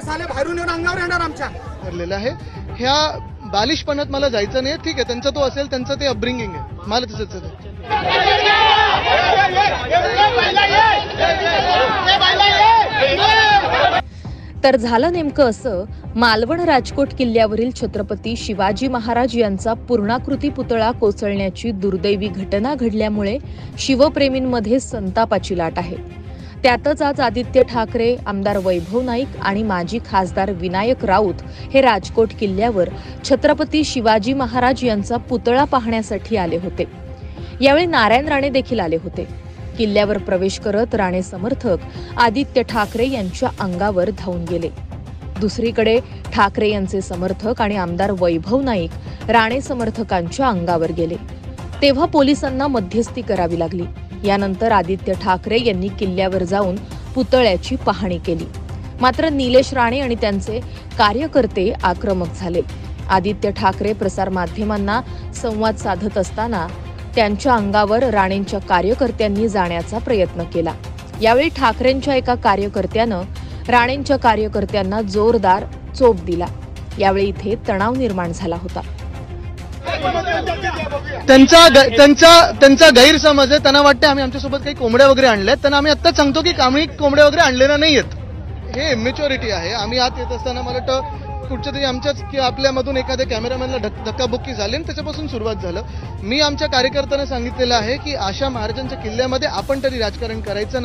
साले बाहेरून येऊन अंगावर येणार आमच्या ठरलेलं आहे। ह्या बालिशपणात मला जायचं नाही, ठीक आहे, त्यांचा तो असेल, त्यांचं ते अपब्रिंगिंग आहे, मला तसंच आहे। तर झालं नेमकं असं, मालवण राजकोट किल्ल्यावरील छत्रपती शिवाजी महाराज यांचा पूर्णाकृती पुतळा कोसळण्याची दुर्दैवी घटना घडल्यामुळे शिवप्रेमींमध्ये संतापाची लाट आहे। त्यातच आज आदित्य ठाकरे, आमदार वैभव नाईक आणि माजी खासदार विनायक राऊत हे राजकोट किल्ल्यावर छत्रपती शिवाजी महाराज यांचा पुतळा पाहण्यासाठी आले होते। यावेळी नारायण राणे देखील आले होते। किल्ल्यावर प्रवेश करत राणे समर्थक आदित्य ठाकरे यांच्या अंगावर धावून गेले। दुसरीकडे ठाकरे यांचे समर्थक आणि आमदार वैभव नाईक राणे समर्थकांच्या अंगावर गेले, तेव्हा पोलिसांना मध्यस्थी करावी लागली। यानंतर आदित्य ठाकरे यांनी किल्ल्यावर जाऊन पुतळ्याची पाहणी केली, मात्र निलेश राणे आणि त्यांचे कार्यकर्ते आक्रमक झाले। आदित्य ठाकरे प्रसारमाध्यमांना संवाद साधत असताना त्यांच्या अंगावर राणेंच्या कार्यकर्त्यांनी जाण्याचा प्रयत्न केला। यावेळी ठाकरेंच्या एका कार्यकर्त्यानं राणेंच्या कार्यकर्त्यांना जोरदार चोप दिला। यावेळी इथे तणाव निर्माण झाला होता। त्यांचा गैरसमज आहे, त्यांना वाटतं आम्ही आमच्यासोबत काही कोंबड्या वगैरे आणल्यात। त्यांना आम्ही आत्ता सांगतो की आम्ही कोंबड्या वगैरे आणलेल्या नाहीयेत, हे इमॅच्युरिटी आहे। आम्ही आत येत असताना मला वाटतं कुठच्या तरी आमच्याच किंवा आपल्यामधून एखाद्या कॅमेरामॅनला धक्काबुक्की झाली आणि त्याच्यापासून सुरुवात झालं। मी आमच्या कार्यकर्त्यांना सांगितलेलं आहे की आशा महाराजांच्या किल्ल्यामध्ये आपण तरी राजकारण करायचं नाही।